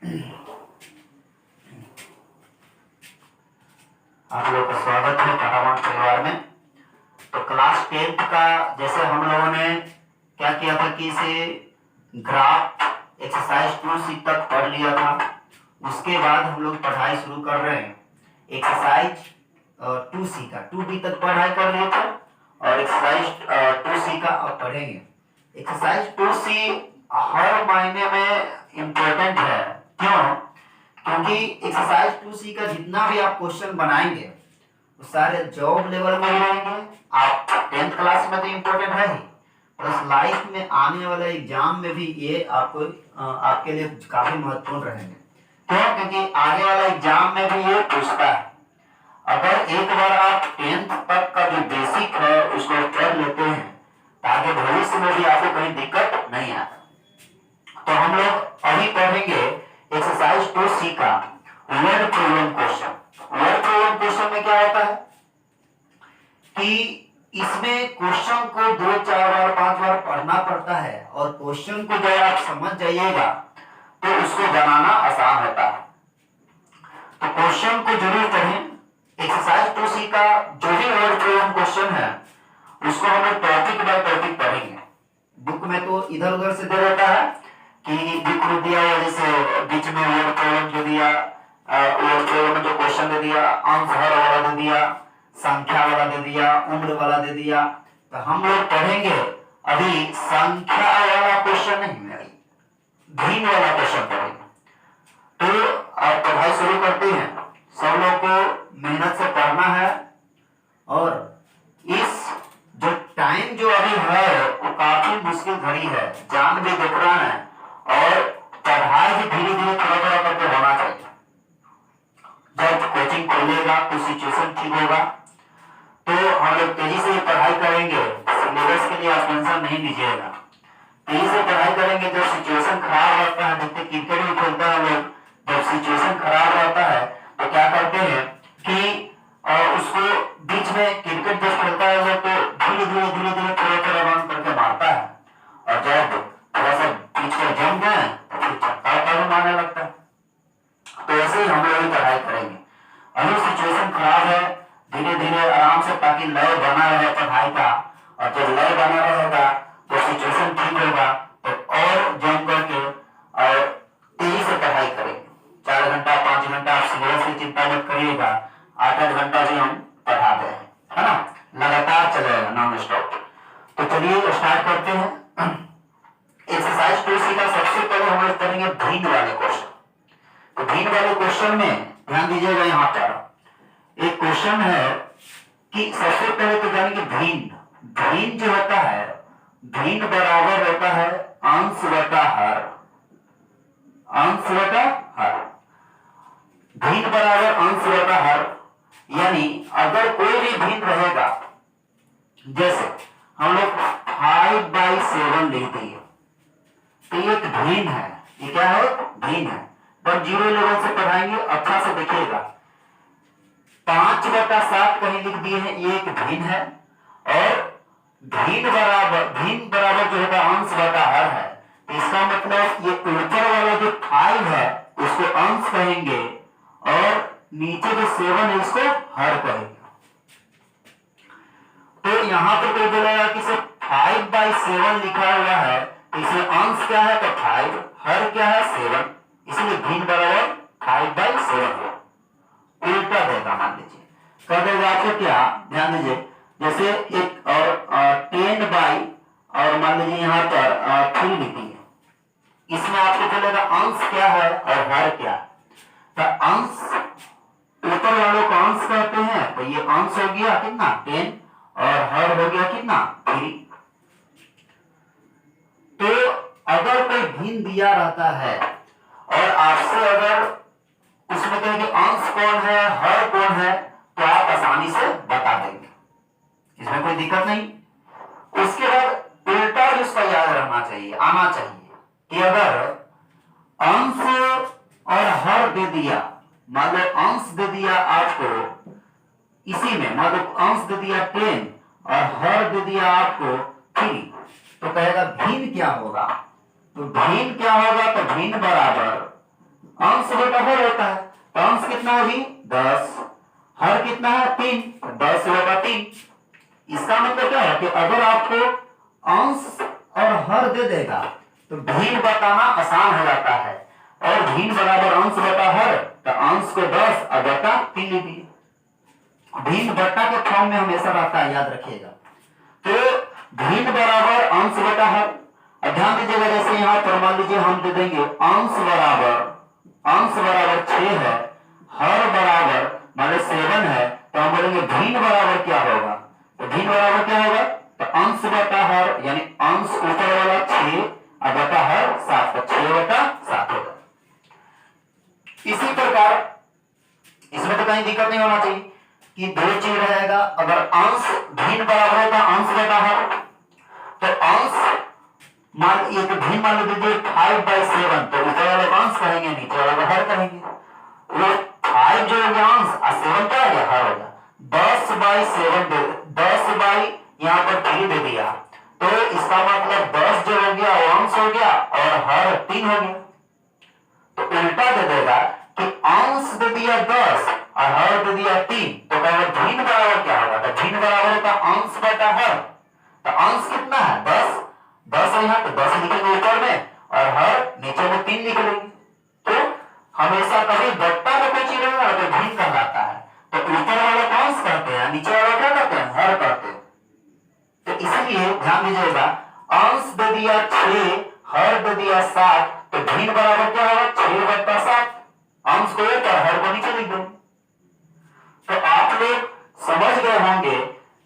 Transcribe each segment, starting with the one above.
आप लोगों का स्वागत है काटामान परिवार में। तो क्लास 10th का जैसे हम लोगों ने क्या किया था कि इसे ग्राफ एक्सरसाइज 2C तक पढ़ लिया था। उसके बाद हम लोग पढ़ाई शुरू कर रहे हैं एक्सरसाइज 2C का। 2B तक पढ़ाई कर लिए थे और एक्सरसाइज 2C का अब पढ़ेंगे। एक्सरसाइज 2C हर महीने में इम्पोर्टेंट है। क्यों? क्योंकि एक्सरसाइज 2C का जितना भी आप क्वेश्चन बनाएंगे वो सारे जॉब लेवल में ही रहेंगे। आप 10th क्लास में तो इम्पोर्टेंट है ही, प्लस लाइफ में आने वाले एग्जाम में भी ये आपको आपके लिए काफी महत्वपूर्ण रहेंगे। क्यों? क्योंकि आगे वाला एग्जाम में भी ये पूछता है। अगर एक बार आप 10th तक का जो बेसिक है उसको कर लेते हैं ताकि भविष्य में भी आपको कहीं दिक्कत नहीं आए। तो हम लोग अभी पढ़ेंगे एक्सरसाइज 2C का word problem question. Word problem question में क्या होता है कि इसमें क्वेश्चन को 2-4 बार 5 बार पढ़ना पड़ता है और क्वेश्चन को जब आप समझ जाइएगा तो उसको बनाना आसान होता है। तो क्वेश्चन को जरूर पढ़ें। एक्सरसाइज 2C का जो भी वर्ड प्रॉब्लम क्वेश्चन है उसको हम लोग टॉपिक बाय टॉपिक पढ़ेंगे। बुक में तो इधर उधर से दे देता है कि बुक दिया है, जैसे बीच में वर्ड प्रॉब्लम दे दिया, वर्ड प्रॉब्लम में जो क्वेश्चन दे दिया, अंश हर वाला दे दिया, संख्या वाला दे दिया, उम्र वाला दे दिया। तो हम लोग पढ़ेंगे अभी संख्या वाला क्वेश्चन नहीं, भिन्न वाला क्वेश्चन पढ़ेंगे। तो आप पढ़ाई शुरू करते हैं। सब लोग को मेहनत से पढ़ना है और इस जो टाइम जो अभी है वो काफी मुश्किल घड़ी है, जान भी देख रहा है और पढ़ाई भी धीरे धीरे थोड़ा थोड़ा करके होना चाहिए। जब कोचिंग खोलेगा तो सिचुएशन ठीक होगा तो हम लोग तेजी से पढ़ाई करेंगे। सिलेबस के लिए आप टेंशन नहीं लीजिएगा, तेजी से पढ़ाई करेंगे। जब सिचुएशन खराब रहता है, देखते क्रिकेट भी खेलता है लोग, जब सिचुएशन खराब रहता है तो क्या करते हैं कि उसको बीच में क्रिकेट जब खेलता है लोग तो धीरे धीरे थोड़ा थोड़ा रन करके मारता है और जब थोड़ा सा बीच में जम गए तो फिर चक्का मारने लगता है। तो ऐसे ही हम लोग पढ़ाई करेंगे। अभी सिचुएशन खराब है, धीरे धीरे आराम से, ताकि लय बना रहे पढ़ाई का। और जब लय बना रहेगा तो सिचुएशन ठीक होगा तो और जम करके और तेजी से पढ़ाई करेंगे। 4 घंटा 5 घंटा आप सिलेबस की चिंता मत करिएगा, 8-8 घंटा भी हम पढ़ा दे, है ना, लगातार चलेगा नॉन स्टॉप। तो चलिए स्टार्ट करते हैं। एक्सरसाइज 2C का सबसे पहले हम लोग करेंगे भिन्न वाले क्वेश्चन। तो भिन्न वाले क्वेश्चन में ध्यान दीजिएगा, यहाँ पर एक क्वेश्चन है कि सबसे पहले तो जानेंगे भिन्न। भिन्न जो होता है, भिन्न बराबर होता है अंश बटा हर। अंश बटा हर, भिन्न बराबर अंश बटा हर। यानी अगर कोई भी भिन्न रहेगा, जैसे हम लोग 5/7 लिख दिए तो ये एक भिन्न है। ये क्या है? भिन्न है। पर 0 लेवल से पढ़ाएंगे, अच्छा से देखिएगा। 5/7 कहीं लिख दिए हैं, ये एक भिन्न है। और भिन्न बराबर जो होगा अंश बटा हर है। इसका मतलब ये ऊपर वाला जो 5 है उसको अंश कहेंगे और नीचे जो 7 है इसको हर कहेंगे। तो यहाँ पर कोई बोलेगा कि सिर्फ 5/7 लिखा हुआ है, इसमें अंश क्या है तो 5, हर क्या है 7, इसलिए भिन्न बराबर 5/7 है। उल्टा देगा, मान लीजिए कर देगा आपको क्या, ध्यान दीजिए। जैसे एक और 10 और मान लीजिए यहाँ पर 3 लिखिए, इसमें आपको चलेगा अंश क्या है और हर क्या है। तो अंश ऊपर वालों को अंश कहते हैं, तो ये अंश हो गया कितना 10 और हर हो गया कितना 3। तो अगर कोई भिन्न दिया रहता है और आपसे अगर उसमें कहेंगे अंश कौन है हर कौन है तो आप आसानी से बता देंगे, इसमें कोई दिक्कत नहीं। उसके बाद उल्टा भी उसका याद रहना चाहिए, आना चाहिए कि अगर अंश और हर दे दिया, मान लो अंश दे दिया आपको इसी में, मान लो अंश दे दिया 10 और हर दे दिया आपको 3, तो कहेगा भिन्न क्या होगा। तो भिन्न क्या होगा तो भिन्न बराबर अंश बटा हर होता है, तो अंश कितना होगी 10, हर कितना है 3, 10 बटा 3। इसका मतलब क्या है कि अगर आपको अंश और हर दे देगा तो भिन्न बताना आसान हो जाता है, और भिन्न बराबर अंश बटा हर, तो अंश को 10 और बटा 3 लिख दिए। भिन्न बटा के फॉर्म में हमेशा रहता है, याद रखिएगा। तो भिन्न बराबर अंश बटा हर, और ध्यान दीजिएगा जैसे यहाँ पर मान लीजिए हम दे देंगे अंश बराबर 6 है, हर बराबर मान लो 7 है, तो हम बोलेंगे भिन्न बराबर क्या होगा, तो भिन्न बराबर क्या होगा, तो अंश बटा हर यानी अंश ऊपर वाला 6 और बटा हर 7, तो 6 बटा 7 होगा। इसी प्रकार इसमें तो कहीं दिक्कत नहीं होना चाहिए कि दो चीज रहेगा, अगर अंश भिन्न बराबर होगा अंश बटा हर, तो अंश मान एक भिन्न मान लीजिए 5/7, तो ऊपर वाले अंश कहेंगे, नीचे वाले हर कहेंगे। वो 5 जो हो गया अंश और 7 क्या हो गया हर हो गया। 10/7 10 बाई यहाँ पर 3 दे दिया, तो इसका मतलब 10 जो हो गया वो अंश हो गया और हर 3 हो गया। तो उल्टा दे देगा कि अंश दे दिया 10 और हर दे दिया 3, तो कहेगा भिन्न बराबर क्या होगा, तो भिन्न बराबर होगा अंश बटा हर। तो अंश कितना है 10, 10 यहाँ तो 10 लिखेंगे ऊपर में और हर नीचे में 3 लिख लेंगे। तो हमेशा कभी बट्टा में कोई चीज रहेगा तो भिन्न कहलाता है, तो ऊपर वाला को अंश कहते हैं, नीचे वाला क्या कहते हैं हर कहते हैं। तो इसलिए ध्यान दीजिएगा अंश दे दिया 6, हर दे दिया 7, तो भिन्न बराबर क्या होगा 6 बटा 7, अंश को ऊपर हर को नीचे लिख दो। तो आप लोग समझ गए होंगे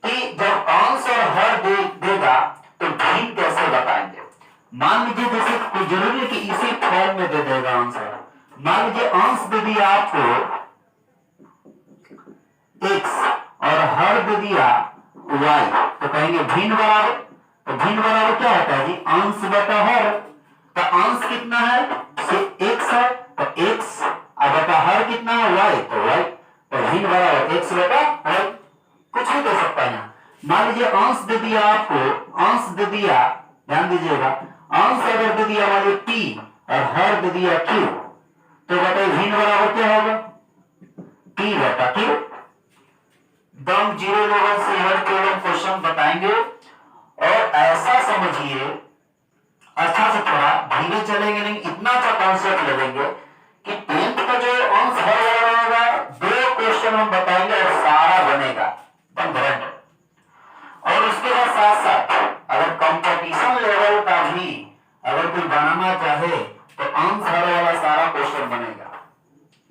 कि जब अंश और हर देगा तो भिन्न कैसे बताएंगे। मान लीजिए जैसे कोई जरूरी है कि इसी फॉर्म में दे देगा अंश और, मान लीजिए अंश दे दिया आपको x और हर दे दिया y, तो कहेंगे भिन्न बराबर। तो भिन्न बराबर क्या होता है जी अंश बटा हर, तो अंश कितना है x है, तो x और बटा हर कितना है y, तो y, तो भिन्न बराबर x बटा y। कुछ भी दे सकता है यहाँ। मान लीजिए अंश दे दिया आपको, अंश दे दिया, ध्यान दीजिएगा अंश अगर दे दिया मान लीजिए t और हर दे दिया q, तो बताइए भिन्न बराबर क्या होगा t बटा q। दम 0 लेवल से हर केवल क्वेश्चन बताएंगे, और ऐसा समझिए अच्छा से थोड़ा धीरे चलेंगे, नहीं इतना अच्छा कॉन्सेप्ट ले लेंगे कि 10th का जो अंश हर वाला होगा 2 क्वेश्चन हम बताएंगे और सारा बनेगा एकदम। और उसके बाद साथ साथ अगर कंपटीशन लेवल का भी अगर कोई बनाना चाहे तो अंश हर वाला सारा क्वेश्चन बनेगा,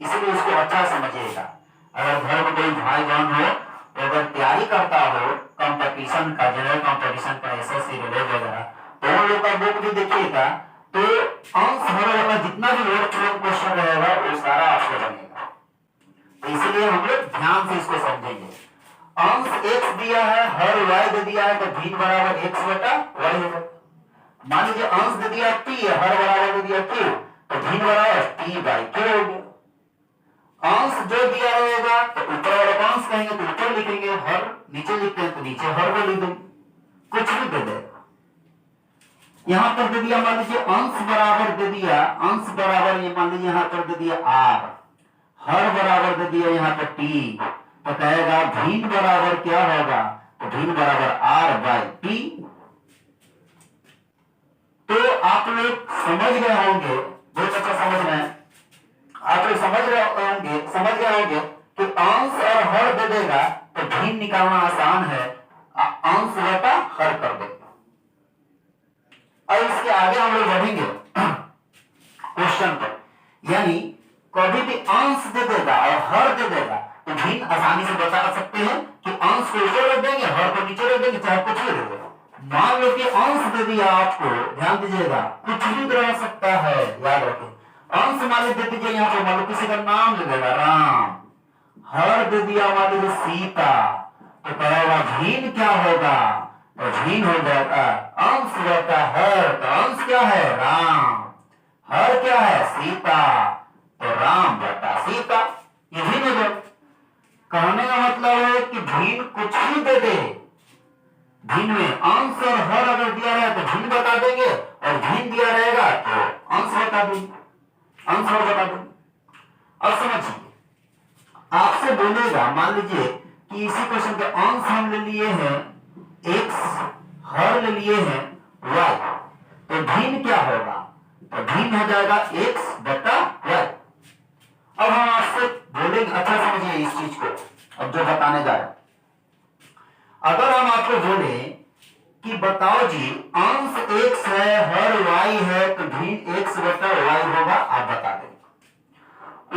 इसलिए उसको अच्छा समझिएगा। अगर घर में कोई भाई बहन हो तो अगर तैयारी करता हो कंपटीशन का, जनरल कंपटीशन का, एसएससी रेलवे वगैरह, तो उन लोग का बुक भी देखिएगा, तो अंश हर वाला जितना भी क्वेश्चन रहेगा वो सारा आपको बनेगा। तो इसलिए हम लोग ध्यान से इसको समझेंगे। अंश x दिया है, हर y दे दिया है, तो भिन्न बराबर x बटा y होगा। मान लीजिए अंश दे दिया t, हर बराबर दे दिया q, तो भिन्न बराबर t/q हो गया। अंश जो दिया रहेगा तो ऊपर वाले अंश कहेंगे तो ऊपर लिखेंगे, हर नीचे लिखते हैं तो नीचे हर को लिख देंगे, कुछ भी दे देगा। यहां पर दे दिया मान लीजिए अंश बराबर दे दिया, अंश बराबर ये मान लीजिए यहां पर दे दिया r, हर बराबर दे दिया यहां पर t, तो कहेगा भिन्न बराबर क्या होगा, तो भिन्न बराबर r/t। तो आप लोग समझ गए होंगे, बहुत अच्छा समझ रहे हैं आप लोग, समझ गए होंगे कि अंश और हर दे देगा तो भिन्न निकालना आसान है, अंश बटा हर कर देगा। और इसके आगे हम लोग बढ़ेंगे क्वेश्चन पर, यानी कभी भी अंश दे देगा और हर दे देगा तो भिन्न आसानी से बता सकते हैं कि अंश को ऊपर रख देंगे, हर को नीचे रख देंगे, चाहे कुछ भी दे देगा। मान लो कि अंश दे दिया आपको, ध्यान दीजिएगा कुछ भी रह सकता है, याद रखें। अंश मान लीजिए दे दीजिए यहाँ पे, मान लो किसी का नाम दे देगा राम, हर दे दिया मान लीजिए सीता, तो कहेगा भिन्न क्या होगा, तो भिन्न हो जाएगा अंश बटा हर, तो अंश क्या है राम, हर क्या है सीता, तो राम बटा सीता, ये भिन्न हो जाएगा। कहने का मतलब है कि भिन्न कुछ भी दे दे, भिन्न में अंश और हर अगर दिया रहे तो भिन्न बता देंगे, और भिन्न दिया रहेगा तो अंश बता देंगे। अंश हर बता देंगे। अब समझिए, आपसे बोलेगा, मान लीजिए कि इसी क्वेश्चन के अंश हम ले लिए हैं x, हर ले लिए हैं y, तो भिन्न क्या होगा? तो भिन्न हो जाएगा x बटा y। अब हम आपसे बोलेंगे, अच्छा समझिए इस चीज को, अब जो बताने जा रहे हैं, अगर हम आपको बोले कि बताओ जी अंश x है हर y है, तो भिन्न x बटा y होगा, आप बता देंगे।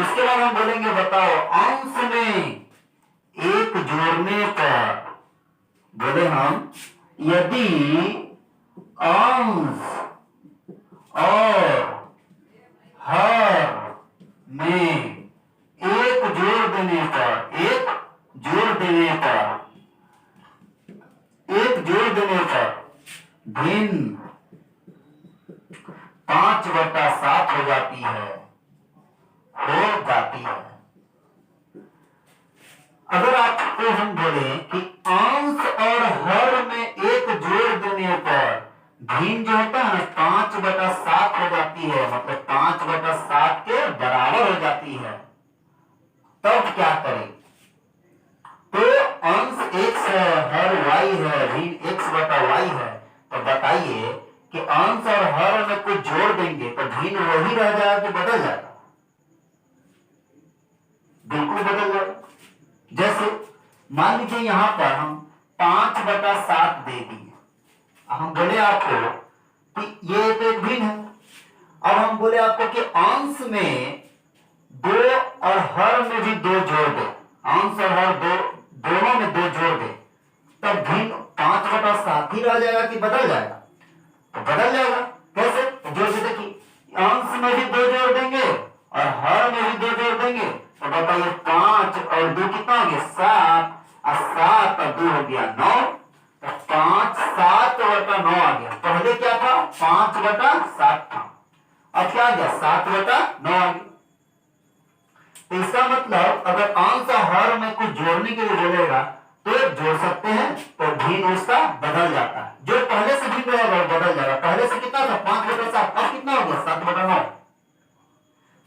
उसके बाद हम बोलेंगे बताओ अंश में एक जोड़ने पर, बोले हम यदि अंश और हर में एक जोड़ देने पर, भिन्न 5/7 हो जाती है। अगर आपको हम बोले कि अंश और हर में एक जोड़ देने पर भिन्न जो होता है 5/7 हो जाती है, मतलब 5/7 के बराबर हो जाती है, तब क्या करें? तो अंश x है हर y है, भिन्न x बटा y है, तो बताइए कि अंश और हर में कुछ जोड़ देंगे तो भिन्न वही रह जाएगा कि बदल जाएगा? बिल्कुल बदल जाएगा। जैसे मान लीजिए यहां पर हम 5/7 दे दिए, हम बोले आपको कि ये तो एक भिन्न है। अब हम बोले आपको कि अंश में 2 और हर में भी 2 जोड़ दे, अंश और हर दोनों में 2 जोड़ दे, तब भिन्न 5/7 ही रह जाएगा कि बदल जाएगा? तो बदल जाएगा। कैसे? जोड़ के देखिए, अंश में भी 2 जोड़ देंगे और हर में भी 2 जोड़ देंगे, तो बताइए 5 और 2 कितना हो गया? 7, और 7 और 2 हो गया 9, तो 5/7/9 आ गया। पहले क्या था? 5/7 था, अब क्या आ गया? 7/9 आ गया। तो इसका मतलब अगर अंश और हर में कुछ जोड़ने के लिए बोलेगा तो जोड़ सकते हैं, तो भिन्न उसका बदल जाता है। जो पहले से भिन्न रहेगा वो बदल जाएगा। पहले से कितना था? 5/7, अब कितना हो गया? 7/9।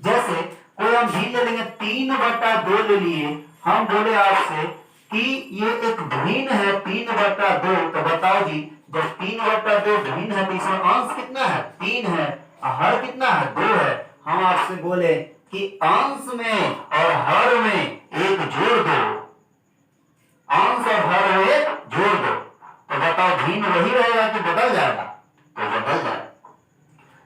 जैसे कोई हम भिन्न ले लेंगे, 3/2 ले लिए, हम बोले आपसे कि ये एक भिन्न है 3/2, तो बताओ जी जब 3/2 भिन्न है तो इसमें अंश कितना है? 3 है, हर कितना है? 2 है। हम आपसे बोले कि अंश में और हर में एक जोड़ दो, अंश और हर में एक जोड़ दो, तो बताओ भिन्न वही रहेगा कि बदल जाएगा? तो बदल जाएगा।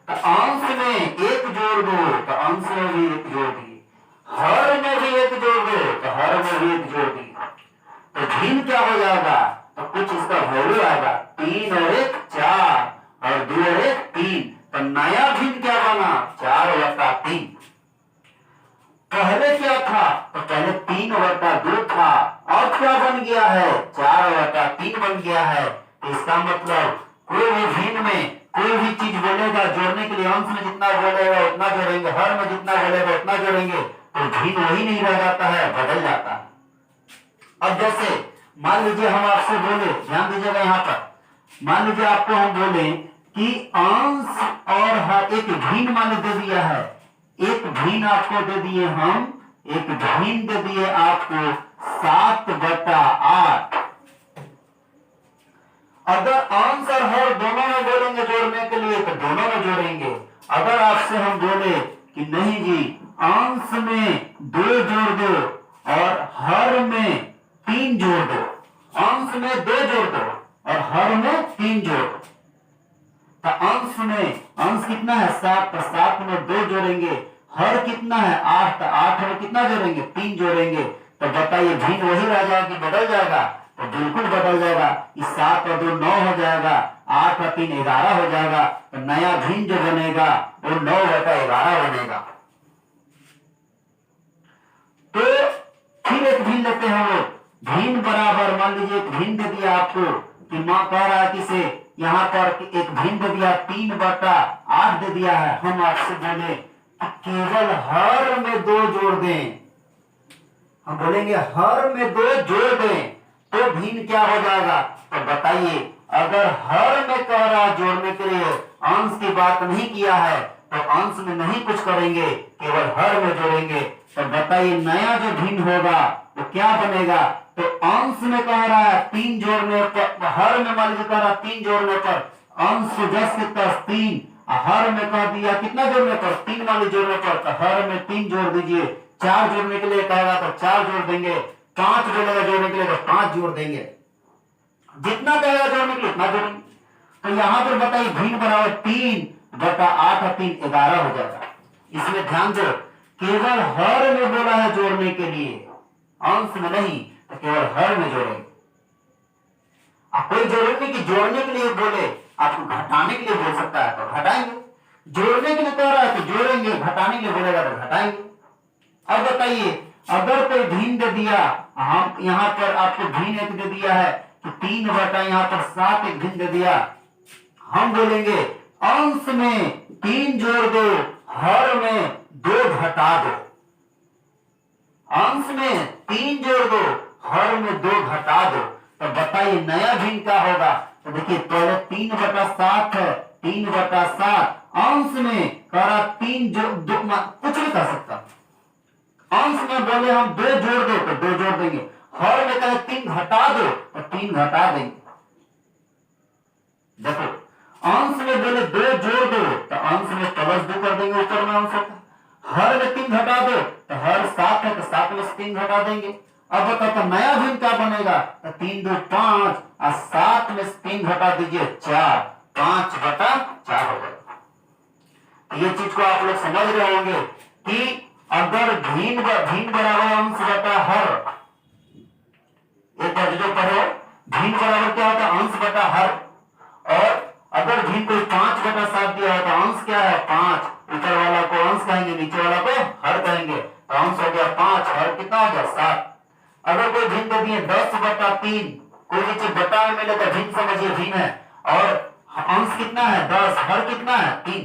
तो अंश में एक जोड़ दो तो अंश में भी एक जोड़ दिए, हर में भी एक जोड़ दो तो हर में भी एक जोड़ दिए, तो भिन्न क्या हो जाएगा? तो कुछ इसका वैल्यू आएगा, 3 और 1 4 और 2 और 1 3, तो नया भिन्न क्या बना? 4/3। पहले क्या था? तो पहले 3/2 था, अब क्या बन गया है? 4/3 बन गया है। तो इसका मतलब कोई भी भिन्न में कोई भी चीज बोलेगा जोड़ने के लिए, अंश में जितना बोलेगा उतना जोड़ेंगे, हर में जितना बोलेगा उतना जोड़ेंगे, तो भिन्न वही नहीं रह जाता है, बदल जाता है। अब जैसे मान लीजिए हम आपसे बोले, ध्यान दीजिएगा यहाँ पर, मान लीजिए आपको हम बोले कि अंश और हर एक भिन्न मान दे दिया है, एक भिन्न आपको दे दिए, हम एक भिन्न दे दिए आपको 7/8। अगर अंश और हर दोनों में बोलेंगे जोड़ने के लिए तो दोनों में जोड़ेंगे। अगर आपसे हम बोले कि नहीं जी अंश में 2 जोड़ दो और हर में 3 जोड़ दो, अंश में 2 जोड़ दो और हर में 3 जोड़ दो, तो अंश में अंश कितना है? 7, तो 7 में 2 जोड़ेंगे, हर कितना है? 8, तो 8 में कितना जोड़ेंगे? 3 जोड़ेंगे, तो बताइए भिन्न वही रह जाएगा कि बदल जाएगा? तो बिल्कुल बदल जाएगा। इस 7 और 2 9 हो जाएगा, 8 और 3 11 हो जाएगा, तो नया भिन्न जो बनेगा वो 9/11 बनेगा। तो फिर एक भिन्न लेते हैं हम लोग, भिन्न बराबर, मान लीजिए एक भिन्न दे दिया आपको कि मां कह रहा है किसे, यहाँ पर एक भिन्न दे दिया 3/8 दे दिया है, हम आपसे बोले कि केवल हर में 2 जोड़ दें, हम बोलेंगे हर में 2 जोड़ दें तो भिन्न क्या हो जाएगा? तो बताइए अगर हर में कह रहा जोड़ने के लिए, अंश की बात नहीं किया है, तो अंश में नहीं कुछ करेंगे, केवल हर में जोड़ेंगे। तो बताइए नया जो भिन्न होगा वो क्या बनेगा? तो अंश में कह रहा है 3 जोड़ने पर, हर में मान लीजिए कह रहा है 3 जोड़ने पर अंश से 10 के 3, हर में कह दिया कितना जोड़ने पर 3 वाले जोड़ने पर, तो हर में 3 जोड़ दीजिए। 4 जोड़ने के लिए कहेगा तो 4 जोड़ देंगे, 5 जोड़ेगा जोड़ने के लिए तो 5 जोड़ देंगे, जितना कहेगा जोड़ने के लिए उतना जोड़ेंगे। तो यहां पर बताइए भिन्न बराबर 3/8 और 3 11 हो जाएगा। इसमें ध्यान दो, केवल हर में बोला है जोड़ने के लिए, अंश में नहीं, तो केवल हर में जोड़ेंगे। आप कोई जरूरी नहीं कि जोड़ने के लिए बोले, आपको घटाने के लिए बोल सकता है तो घटाएंगे, जोड़ने के लिए कह रहा है तो जोड़ेंगे, घटाने के लिए बोलेगा तो घटाएंगे। अब बताइए अगर कोई भिन्न दे दिया, हम यहाँ पर आपको भिन्न एक दे दिया है कि 3/, यहाँ पर 7 एक भिन्न दे दिया, हम बोलेंगे अंश में 3 जोड़ दो, हर में 2 घटा दो। अंश में 3 जोड़ दो, हर में 2 घटा दो। तो बताइए नया भिन्न क्या होगा? तो देखिए पहले 3/7 है, 3/7 अंश में करा 3 जो कुछ भी कर सकता, अंश में बोले हम 2 जोड़ दो तो 2 जोड़ देंगे, हर में कहे 3 घटा दो तो 3 घटा देंगे। देखो अंश में बोले 2 जोड़ दो तो अंश में +2 कर देंगे, ऊपर में अंश होता, हर में 3 घटा दो तो हर 7 है तो 7 में से 3 घटा देंगे। अब बताओ तो नया भिन्न क्या बनेगा? तो 3 2 5 और 7 में से 3 घटा दीजिए 4, 5/4 हो जाएगा। ये चीज को आप लोग समझ रहे होंगे कि अगर भिन्न बराबर अंश बटा हर, एक बार जो पढ़ो भिन्न बराबर क्या होता है? अंश बटा हर। और अगर भिन्न कोई 5/7 दिया है तो अंश क्या है? 5, ऊपर वाला को अंश कहेंगे, नीचे वाला को हर कहेंगे, तो अंश हो गया 5, हर कितना हो गया 7। अगर कोई भिन्न दे दिए 10/3, कोई भी चीज बटा में मिले तो भिन्न समझिए भिन्न है, और अंश कितना है 10, हर कितना है 3।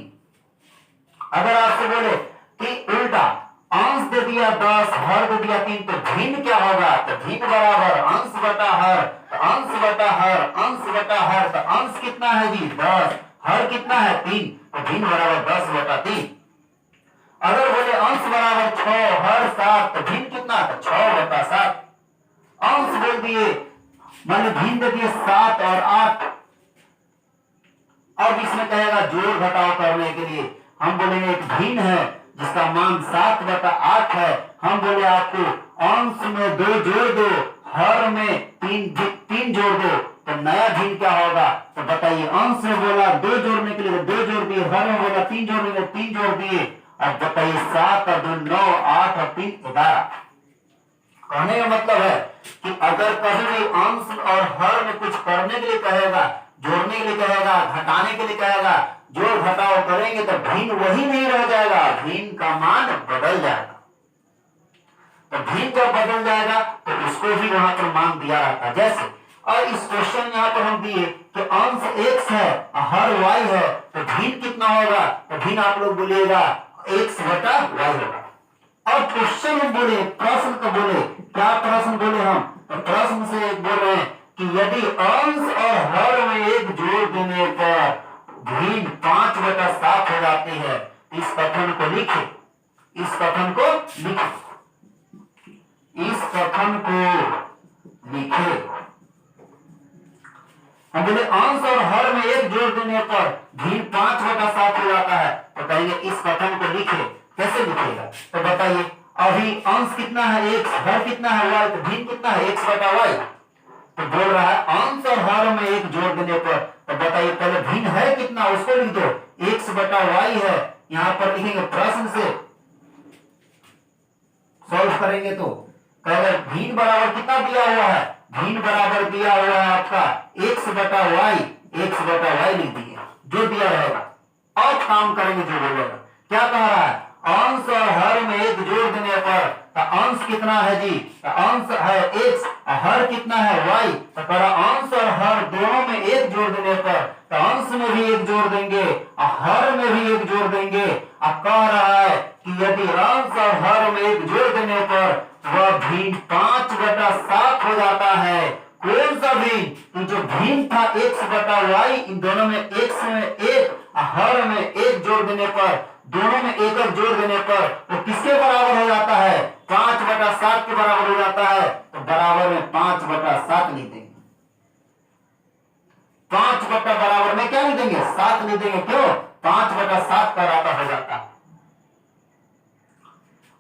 अगर आपसे बोले कि उल्टा अंश दे दिया 10, हर दे दिया 3, तो भिन्न क्या होगा? तो भिन्न बराबर अंश बटा हर, अंश बटा हर, अंश बटा हर, तो अंश कितना है जी 10, हर कितना है 3, तो भिन्न बराबर 10/3। अगर बोले अंश बराबर 6, हर 7, तो भिन्न कितना? तो 6/7। अंश बोल दिए मान भिन्न दे दिए 7 और 8। अब इसमें कहेगा जोड़ घटाव करने के लिए हम बोलेंगे एक भिन्न है जिसका मान 7/8 है, हम बोले आपको अंश में 2 जोड़ दो, हर में 3 जोड़ दो, तो नया भिन्न क्या होगा? तो बताइए अंश में बोला 2 जोड़ने के लिए 2 जोड़ दिए, हर में बोला 3 जोड़ने के लिए 3 जोड़ दिए। अब बताइए 7 और 2 9, 8 और 3 11। कहने का मतलब है कि अगर कहीं भी अंश और हर में कुछ करने के लिए कहेगा, जोड़ने के लिए कहेगा, घटाने के लिए कहेगा, जोड़ घटाव करेंगे तो भिन्न वही नहीं रह जाएगा, भिन्न का मान बदल जाएगा। तो भिन्न जब बदल जाएगा तो उसको भी वहां पर मान दिया रहता है। जैसे और इस क्वेश्चन यहाँ पर हम दिए कि अंश x है, हर y है, तो भिन्न कितना होगा? तो भिन्न आप लोग बोलिएगा x/y होगा। अब क्वेश्चन हम बोले, प्रश्न को बोले, क्या प्रश्न बोले हम? तो प्रश्न से बोल रहे हैं कि यदि अंश और हर में एक जोड़ देने पर भिन्न 5/7 हो जाती है, इस कथन को लिखे, इस कथन को लिखे, इस कथन को लिखे। हम बोले अंश और हर में एक जोड़ देने पर भिन्न 5/7 हो जाता है, तो कहेंगे इस कथन को लिखे। कैसे लिखेगा? तो बताइए अभी अंश कितना है x, हर कितना है y, तो भिन्न कितना है x/y। तो बोल रहा है अंश और हर में एक जोड़ देने पर, तो बताइए पहले भिन्न है कितना उसको लिख दो, x/y है। यहां पर लिखेंगे प्रश्न से सॉल्व करेंगे तो कहेगा भिन्न बराबर कितना दिया हुआ है? भिन्न बराबर दिया हुआ है आपका x/y, x/y लिख दिए जो दिया रहेगा। अब काम करेंगे जो बोलेगा। क्या कह रहा है? अंश और हर में एक जोड़ देने पर, तो अंश कितना है जी? तो अंश है x, हर कितना है y। तो कह रहा अंश और हर दोनों में एक जोड़ देने पर, तो अंश में भी एक जोड़ देंगे, हर में भी एक जोड़ देंगे। अब कह रहा है कि यदि अंश और हर में एक जोड़ देने पर वह भिन्न 5/7 हो जाता है। कौन सा भिन्न? तो जो भिन्न था x/y, इन दोनों में x में एक, हर में एक जोड़ देने पर दोनों में एक एक जोड़ देने पर वो किसके बराबर हो जाता है? 5/7 के बराबर हो जाता है। तो बराबर में 5/7 लिख देंगे। 5 बटा बराबर में क्या लिख देंगे? 7 लिख देंगे। क्यों? 5/7 का बराबर हो जाता है।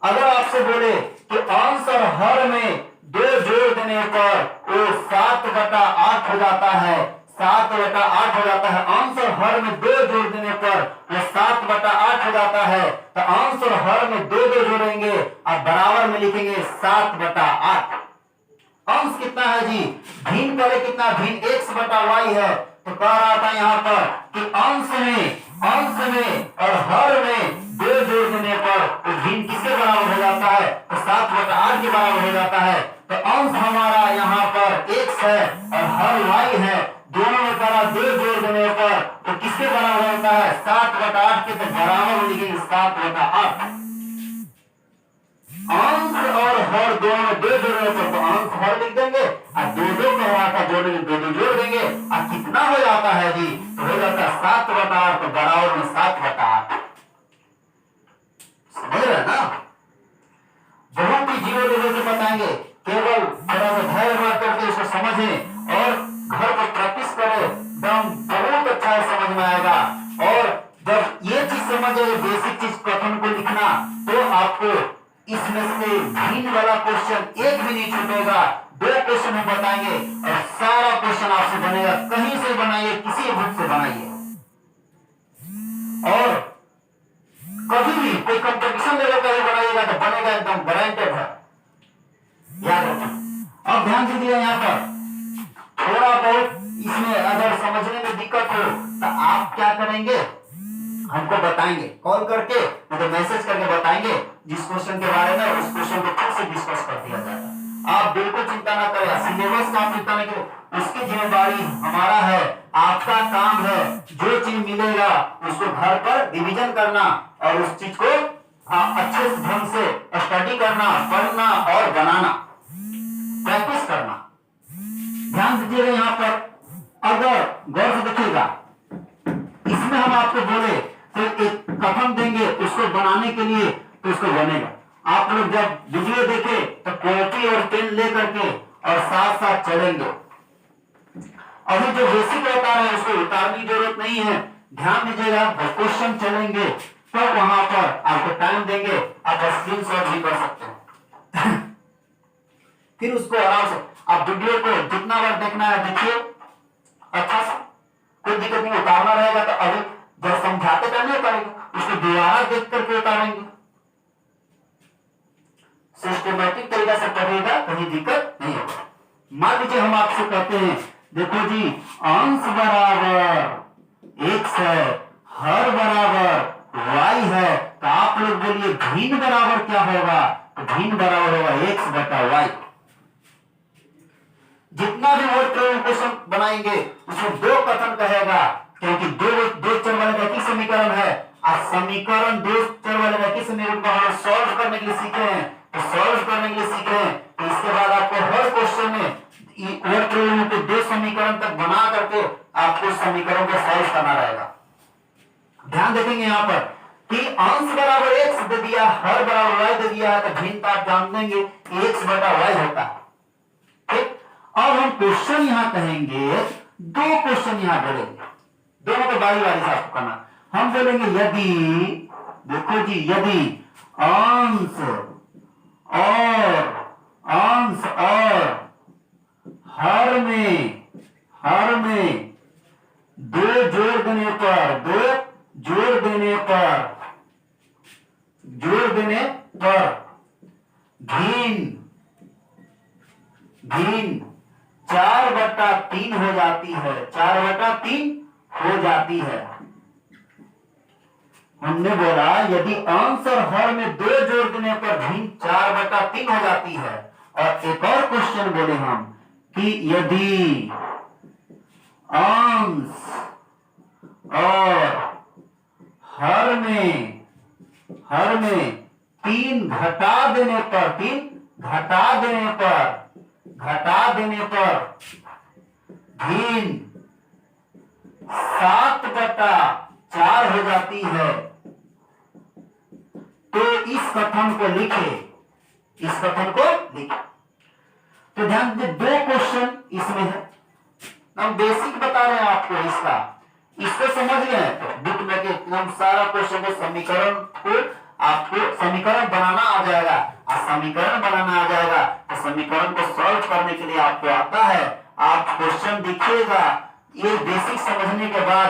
अगर आपसे बोले कि अंश और हर में 2 जोड़ देने पर वो 7/8 हो जाता है, 7/8 हो जाता है। अंश और हर में 2 जोड़ देने पर वो 7/8 हो जाता है। तो अंश और हर में 2 जोड़ेंगे और बराबर में लिखेंगे 7/8। अंश कितना है जी? भिन्न पहले कितना? भिन्न x/y है। तो कह रहा था यहाँ पर कि अंश में और हर में 2 जोड़ देने पर वो भिन्न किसके बराबर हो जाता है? तो 7/8 के बराबर हो जाता है। तो अंश हमारा यहाँ पर x है और हर y है। दोनों में करा 2 जोड़ देने पर तो किसके बराबर होता है? 7/8 के। तो बराबर में लिखेंगे 7/8। अंश और हर दोनों में 2 जोड़ने पर तो अंश हर लिख देंगे और 2 करवा का जोड़ेंगे, 2 जोड़ देंगे और कितना हो जाता है जी? तो हो जाता है 7/8। तो बराबर में 7/8। समझ रहे ना? बहुत ही जीरो लेवल से बताएंगे। केवल थोड़ा सा धैर्य रख करके इसको समझें और घर पर प्रैक्टिस करें। एकदम बहुत अच्छा समझ में आएगा। और जब ये चीज समझ आए, बेसिक चीज कथन को लिखना, तो आपको इसमें से भिन्न वाला क्वेश्चन एक भी नहीं छूटेगा। 2 क्वेश्चन हम बताएंगे और सारा क्वेश्चन आपसे बनेगा। कहीं से बनाइए, किसी बुक से बनाइए। और कभी भी कोई कंपटीशन लेवल का भी बनाइएगा तो बनेगा, एकदम गारंटेड है। याद रखना। अब ध्यान दीजिए, यहाँ पर थोड़ा बहुत इसमें अगर समझने में दिक्कत हो तो आप क्या करेंगे? हमको बताएंगे कॉल करके, मतलब मैसेज करके बताएंगे जिस क्वेश्चन के बारे में, उस क्वेश्चन को फिर से डिस्कस कर दिया जाएगा। आप बिल्कुल चिंता ना करें, सिलेबस का आप चिंता नहीं करें, उसकी जिम्मेदारी हमारा है। आपका काम है जो चीज मिलेगा उसको घर पर रिवीजन करना और उस चीज को अच्छे ढंग से स्टडी करना, पढ़ना और बनाना, प्रैक्टिस करना। ध्यान दीजिएगा यहाँ पर, अगर गौर से देखिएगा, इसमें हम आपको बोले तो एक कथन देंगे, उसको बनाने के लिए तो उसको बनेगा। आप लोग जब वीडियो देखे तो कॉपी और पेन लेकर के और साथ साथ चलेंगे। अभी जो बेसिक बता रहे हैं उसको उतारने की जरूरत नहीं है। ध्यान दीजिएगा, क्वेश्चन चलेंगे तो वहां पर आपको टाइम देंगे, आप स्क्रीनशॉट भी कर सकते हैं। फिर उसको आराम से आप वीडियो को जितना बार देखना है देखिए, अच्छा सा, कोई दिक्कत नहीं। उतारना रहेगा तो अभी जब समझाते टाइम नहीं उतारेंगे, उसको दोबारा देख करके उतारेंगे। सिस्टमैटिक तरीका से पढ़ेगा, कहीं दिक्कत नहीं होगा। मान लीजिए हम आपसे कहते हैं, देखो जी, अंश बराबर x है, हर बराबर y है, तो आप लोग बोलिए भिन्न बराबर क्या होगा? तो भिन्न बराबर होगा x/y। जितना भी वर्ड प्रयोग क्वेश्चन बनाएंगे उसमें 2 कथन कहेगा, क्योंकि दो चर वाले रैखिक समीकरण है और समीकरण 2 चर वाले रैखिक समीकरण को हम सॉल्व करने के लिए सीखे हैं। तो सॉल्व करने के लिए सीखे हैं तो इसके बाद आपको हर क्वेश्चन में वर्ड प्रयोग को 2 समीकरण तक बना करके आपको समीकरण को सॉल्व करना रहेगा। ध्यान देखेंगे यहाँ पर कि अंश बराबर x दे दिया, हर बराबर y दे दिया है, तो भिन्नता आप जान देंगे x/y होता है। ठीक, अब हम क्वेश्चन यहां कहेंगे, 2 क्वेश्चन यहां करेंगे, दोनों को बारी बारी से आपको करना। हम बोलेंगे यदि, देखो जी, यदि अंश और हर में 2 जोड़ देने पर भिन्न 4/3 हो जाती है, 4/3 हो जाती है। हमने बोला यदि अंश और हर में 2 जोड़ देने पर भिन्न 4/3 हो जाती है। और एक और क्वेश्चन बोले हम कि यदि अंश और हर में 3 घटा देने पर भिन्न 7/4 हो जाती है, तो इस कथन को लिखे, इस कथन को लिखे। तो ध्यान दीजिए, दो क्वेश्चन इसमें है, हम बेसिक बता रहे हैं आपको इसका, इसको समझ गए तो बुक में के एकदम सारा क्वेश्चन को समीकरण को आपको समीकरण बनाना आ जाएगा, और समीकरण बनाना आ जाएगा तो समीकरण को सॉल्व करने के लिए आपको आता है। आप क्वेश्चन देखिएगा, ये बेसिक समझने के बाद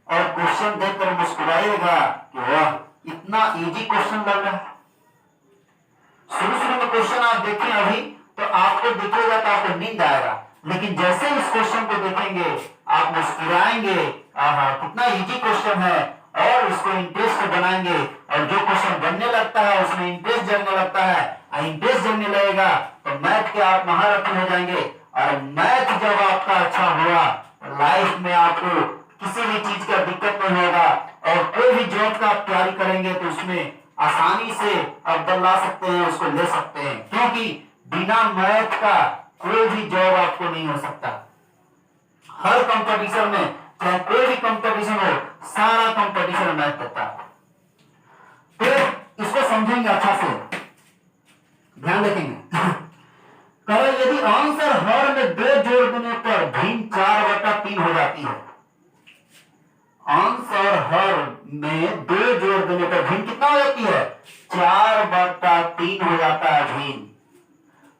और क्वेश्चन देखकर मुस्कुराइएगा कि वाह इतना इजी क्वेश्चन लग रहा है। शुरू शुरू में क्वेश्चन आप देखें अभी तो आपको दिखेगा तो आपको नींद आएगा, लेकिन जैसे इस क्वेश्चन को देखेंगे आप मुस्कुराएंगे, आहा कितना इजी क्वेश्चन है, और उसको इंटरेस्ट बनाएंगे, और जो क्वेश्चन बनने लगता है उसमें इंटरेस्ट जगने लगता है, और इंटरेस्ट जगने लगेगा तो मैथ के आप महारथी हो जाएंगे। और मैथ जब आपका अच्छा हुआ तो लाइफ में आपको किसी भी चीज का दिक्कत नहीं होगा, और कोई भी जॉब का आप तैयारी करेंगे तो उसमें आसानी से आप ला सकते हैं, उसको ले सकते हैं, क्योंकि बिना मैथ का कोई भी जॉब आपको नहीं हो सकता। हर कंपटीशन में, चाहे कोई भी कंपटीशन हो, सारा कंपटीशन मैथ होता है। तो इसको समझेंगे अच्छा से, ध्यान रखेंगे। कहो यदि आंसर हर में 2 जोड़ देने पर भिन्न 4/3 हो जाती है, आंसर हर में 2 जोड़ देने पर भिन्न कितना हो जाती है, 4/3 हो जाता है भिन्न।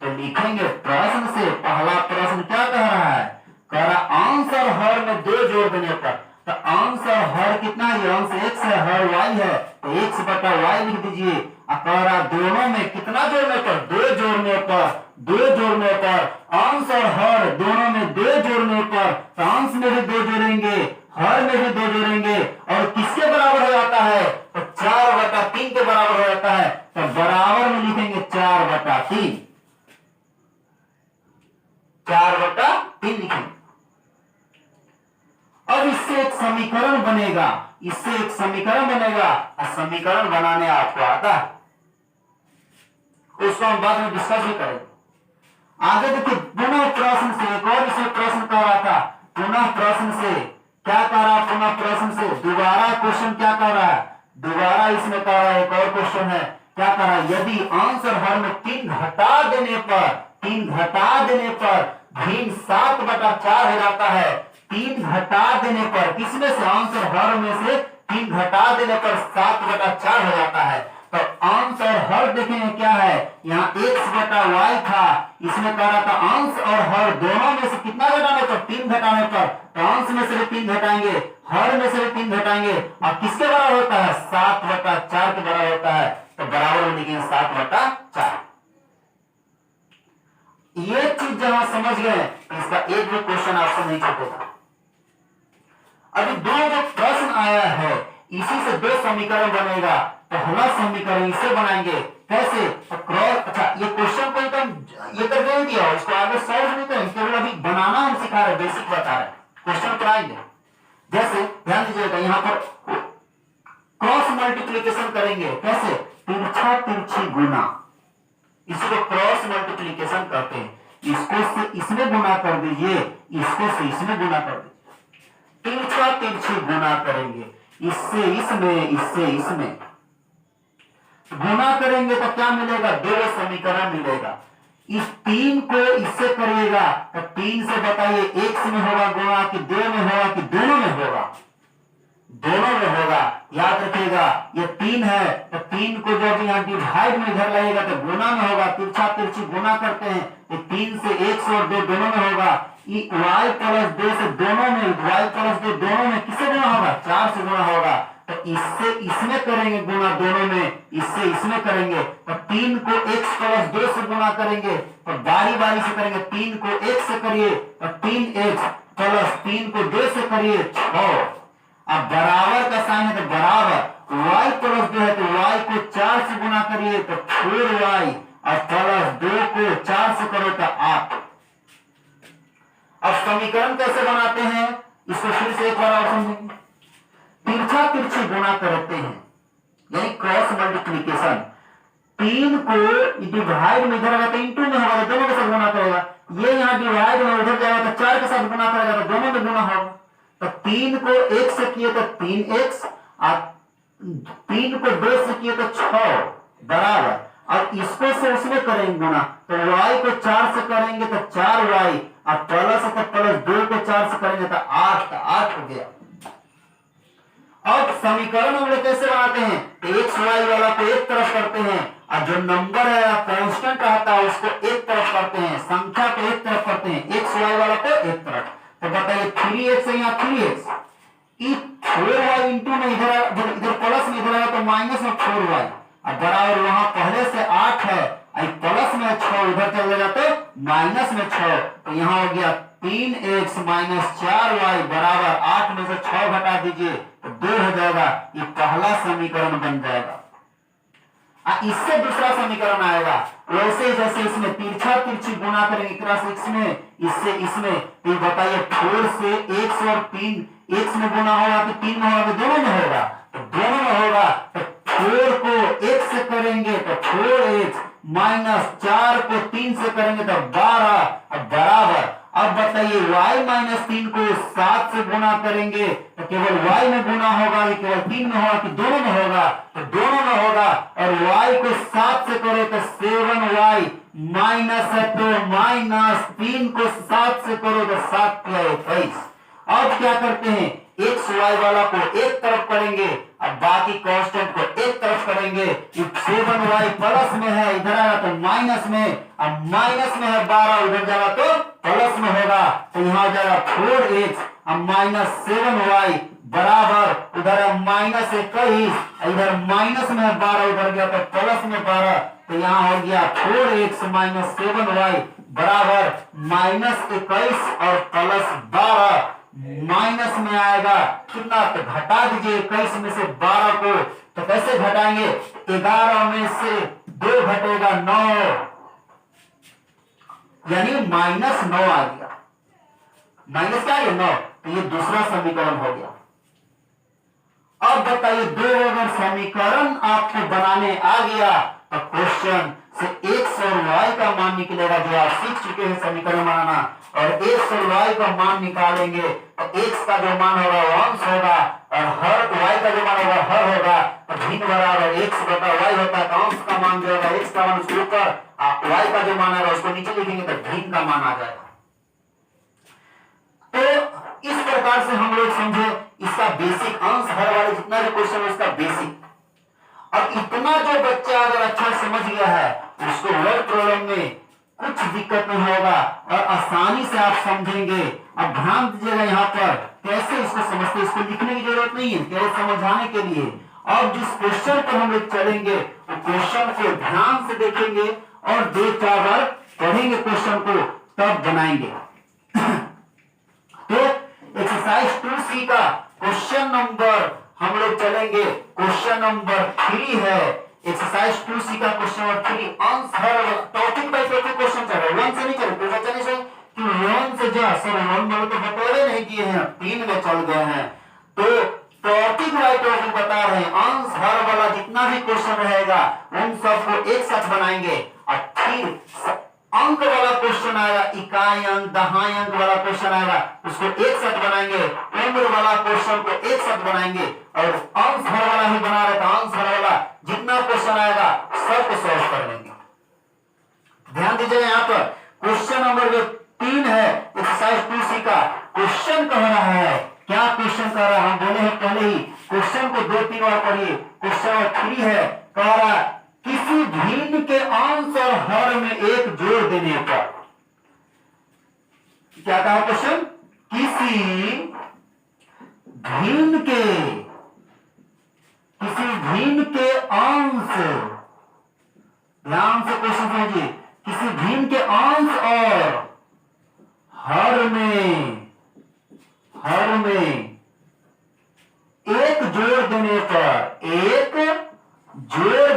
तो लिखेंगे प्रश्न से, पहला प्रश्न क्या कह रहा है, कह रहा आंसर हर में 2 जोड़ देने पर, तो आंसर हर कितना है, अंश x है, हर y है, तो x/y लिख दीजिए। कह रहा दोनों में कितना जोड़ने पर, 2 जोड़ने पर, 2 जोड़ने पर, आंसर हर दोनों में 2 जोड़ने पर, तो अंश में भी 2 जोड़ेंगे, हर में भी 2 जोड़ेंगे, और किसके बराबर हो जाता है, तो 4/3 के बराबर हो जाता है। तो बराबर में लिखेंगे 4/3, 4/3 लिखेंगे। अब इससे एक समीकरण बनेगा, इससे एक समीकरण बनेगा, और समीकरण बनाने आपको आता है, उसको हम बाद में डिस्कस भी करेंगे। आगे देखिए, पुनः प्रश्न से एक और इसमें प्रश्न कह रहा था, पुनः प्रश्न से क्या कह रहा है, पुनः प्रश्न से दोबारा क्वेश्चन क्या कह रहा है, दोबारा इसमें कह रहा है, एक और क्वेश्चन है, क्या कह रहा है, यदि आंसर हर में 3 घटा देने पर, 3 घटा देने पर भिन्न 7/4 हो जाता है, 3 घटा देने पर, किसमें से, आंसर हर में से 3 घटा देने पर 7/4 हो जाता है। तो आंसर हर देखेंगे क्या है, यहाँ x/y था, इसमें कह रहा था अंश और हर दोनों में से कितना घटाने पर, 3 घटाने पर, तो अंश में से भी 3 घटाएंगे, हर में से भी 3 घटाएंगे, और किसके बराबर होता है, 7/4 के बराबर होता है। तो बराबर में लिखेंगे 7/4। ये चीज जहां समझ गए, इसका एक भी क्वेश्चन आपसे नहीं छूटेगा। अभी 2 जो प्रश्न आया है, इसी से 2 समीकरण बनेगा। पहला समीकरण इसे बनाएंगे, कैसे, तो क्रॉस, अच्छा ये क्वेश्चन को एकदम ये कर दे दिया, इसको आगे सॉल्व नहीं करेंगे, केवल अभी बनाना हम सिखा रहे, बेसिक बता रहे, क्वेश्चन पर आएंगे। जैसे ध्यान दीजिएगा, यहाँ पर क्रॉस मल्टीप्लीकेशन करेंगे, कैसे, तिरछा तिरछी गुना, इसी को क्रॉस मल्टीप्लीकेशन कहते हैं। इसको से इसमें गुना कर दीजिए, इसको से इसमें गुना कर दीजिए, तिरछा तिरछी गुना करेंगे, इससे इसमें, इससे इसमें गुना करेंगे तो क्या मिलेगा, 2 समीकरण मिलेगा। इस 3 को इससे करिएगा तो 3 से बताइए x में होगा गुणा कि 2 में होगा कि दोनों में होगा, दोनों में होगा। याद रखिएगा ये 3 है तो 3 को जब यहाँ डिवाइड में इधर लगेगा तो गुना में होगा, तिरछा तिरछी गुना करते हैं तो 3 से x और 2 दोनों में होगा, y+2 से दोनों में, y+2 दोनों में किससे गुना होगा, 4 से गुना होगा। तो इससे इसमें करेंगे गुना दोनों में, इससे इसमें करेंगे तो 3 को x+2 से गुना करेंगे, तो बारी बारी से करेंगे, 3 को x से करिए तो 3x प्लस 3 को 2 से करिए 6। अब बराबर का साइन है तो बराबर, y+2 है तो y को 4 से गुना करिए तो 4y, और प्लस 2 को 4 से करो तो 8। अब समीकरण कैसे बनाते हैं, इसको फिर से एक बार और समझेंगे। तिरछा तिरछी गुणा करते हैं, यानी क्रॉस मल्टीप्लीकेशन। 3 को डिवाइड में इधर आएगा तो इंटू में होगा, तो दोनों के साथ गुणा करेगा। ये यहाँ डिवाइड में उधर जाएगा तो 4 के साथ गुणा करेगा तो दोनों में गुणा होगा। तो 3 को 1 से किए तो 3x, और 3 को 2 से किए तो 6 बराबर, अब इसको से उसमें करेंगे गुना, तो y को 4 से करेंगे तो 4y, अब प्लस है तो प्लस 2 को 4 से करेंगे तो 8, तो 8 हो गया। अब समीकरण हम लोग कैसे बनाते हैं, एक्स वाई वाला को एक तरफ करते हैं और जो नंबर है कांस्टेंट आता है उसको एक तरफ करते हैं, संख्या को एक तरफ करते हैं, एक्स वाई वाला को एक तरफ। तो बताइए 3x है यहाँ 3x, 4y इंटू में इधर इधर प्लस में इधर आया तो माइनस में 4y, अब बराबर वहां पहले से 8 है, प्लस में 6 उधर चल जाएगा तो माइनस में 6, तो यहाँ हो गया 3x माइनस 4y बराबर 8 में से 6 घटा दीजिए तो 2 हो जाएगा, ये पहला समीकरण बन जाएगा। इससे दूसरा समीकरण आएगा, वैसे जैसे इसमें तिरछा तिरछी गुणा करेंगे इसमें इससे इसमें, तो बताइए 4 से x और 3 x में गुणा होगा कि 3 में होगा कि दोनों में होगा, तो दोनों में होगा, तो 4 को x से करेंगे तो 4x माइनस 4 को 3 से करेंगे तो 12 बराबर। अब बताइए y माइनस 3 को 7 से गुणा करेंगे तो केवल y में गुणा होगा कि केवल 3 में होगा कि दोनों में होगा, तो दोनों में होगा, और y को 7 से करो तो 7y माइनस है तो माइनस 3 को 7 से करो तो 7 क्या 21। अब क्या करते हैं, एक्स वाई वाला को एक तरफ करेंगे, अब बाकी कांस्टेंट को एक तरफ करेंगे, 7y प्लस में है इधर आया तो माइनस में, अब माइनस में है 12 उधर जाएगा तो प्लस में होगा, तो यहाँ जाएगा 4x अब माइनस 7y बराबर उधर है माइनस 21, इधर माइनस में है 12 उधर गया तो प्लस में 12, तो यहाँ हो गया 4x माइनस 7y बराबर माइनस 21 और प्लस 12, माइनस में आएगा कितना, तो घटा दीजिए 21 में से 12 को, तो कैसे घटाएंगे, 11 में से 2 घटेगा 9, यानी माइनस 9 आ गया, माइनस क्या है 9, तो ये दूसरा समीकरण हो गया। अब बताइए दो अगर समीकरण आपको बनाने आ गया तो क्वेश्चन से x और y का मान निकलेगा, जो आप सीख चुके हैं समीकरण बनाना, और x और y का मान निकालेंगे तो x का जो मान होगा वो अंश होगा और हर y का जो मान होगा हर होगा, तो भिन्न बराबर x बटा y होता है, तो अंश का मान जो होगा x का मान उसके ऊपर, y का जो मान है उसको नीचे लिखेंगे तो भिन्न का मान आ जाएगा। तो इस प्रकार से हम लोग समझे इसका बेसिक अंश हर वाले जितना भी क्वेश्चन है उसका बेसिक, और इतना जो बच्चा अगर अच्छा समझ गया है उसको वर्ड प्रॉब्लम में कुछ दिक्कत नहीं होगा और आसानी से आप समझेंगे। अब ध्यान दीजिएगा यहाँ पर कैसे इसको समझते, इसको लिखने की जरूरत नहीं है, केवल समझाने के लिए। अब जिस क्वेश्चन पर हम लोग चलेंगे वो क्वेश्चन को ध्यान से देखेंगे और 2-4 बार पढ़ेंगे क्वेश्चन को तब बनाएंगे। तो एक्सरसाइज 2C का क्वेश्चन नंबर हम लोग चलेंगे, क्वेश्चन नंबर 3 है एक्सरसाइज 2C का क्वेश्चन नंबर 3, अंश हर टॉपिक बाय टॉपिक क्वेश्चन चल रहा है, 1 से नहीं चल रहा, बच्चा नहीं सर कि 1 से जा सर 1 में तो बतौले नहीं किए हैं, 3 में चल गए हैं, तो टॉपिक बाय टॉपिक बता रहे हैं, अंश हर वाला जितना भी क्वेश्चन रहेगा उन सबको एक साथ बनाएंगे, और फिर अंक वाला क्वेश्चन आएगा, इकाई अंक दहाई अंक वाला क्वेश्चन आएगा उसको एक साथ बनाएंगे, उम्र वाला क्वेश्चन को एक साथ बनाएंगे, और अंश हर वाला ही बना रहे, अंश हर वाला जितना क्वेश्चन आएगा सबको सॉल्व कर लेंगे। ध्यान दीजिएगा यहाँ पर क्वेश्चन नंबर जो 3 है एक्सरसाइज 2C का क्वेश्चन कह रहा है, क्या क्वेश्चन कह रहा है, हम बोले हैं पहले ही क्वेश्चन को 2-3 बार पढ़िए। क्वेश्चन नंबर 3 है, कह रहा है किसी भिन्न के अंश और हर में एक जोड़ देने पर, क्या कहा क्वेश्चन, किसी भिन्न के अंश, ध्यान से क्वेश्चन समझिए, किसी भिन्न के अंश और हर में एक जोड़ देने पर, एक जोड़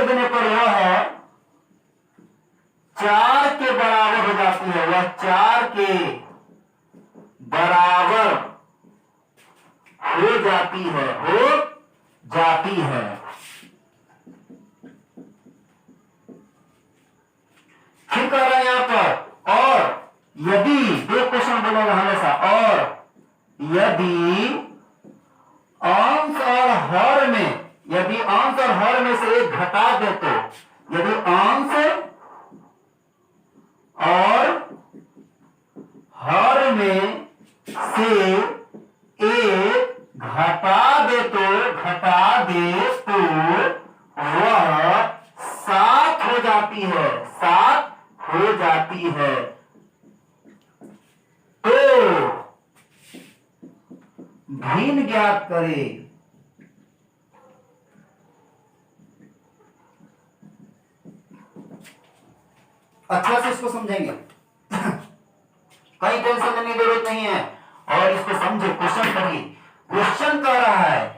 देने पर वह है 4 के बराबर हो जाती है, वह 4 के बराबर हो जाती है। फिर कह रहा है यहां पर, और यदि दो क्वेश्चन बोलेगा हमेशा, यदि अंश और हर में, यदि अंश और हर में से एक घटा दे तो, यदि अंश और हर में से एक घटा दे तो वह 7 हो जाती है, 7 हो जाती है। तो भिन्न ज्ञात करें। अच्छा से इसको समझेंगे, कहीं टेंशन लेने की जरूरत नहीं है, और इसको समझे। क्वेश्चन पढ़िए। क्वेश्चन कह रहा है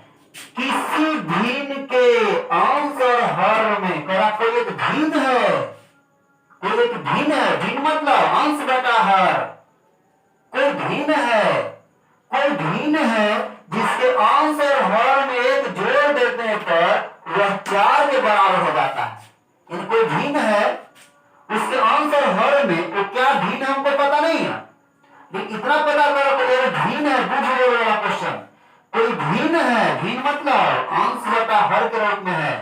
किसी भिन्न के अंश और हर में, कह रहा कोई एक भिन्न है, कोई एक भिन्न है, भिन्न मतलब अंश बटा हर, कोई भिन्न है, कोई भिन्न है जिसके अंश और हर में एक जोड़ देने पर वह 4 के बराबर हो जाता है। यानी कोई भिन्न है, उसके अंश और हर में वो क्या भिन्न है हमको पता नहीं है, लेकिन इतना पता करो कि ये भिन्न है। बुझ वाला क्वेश्चन, कोई भिन्न है, भिन्न मतलब अंश बटा हर के रूप में है,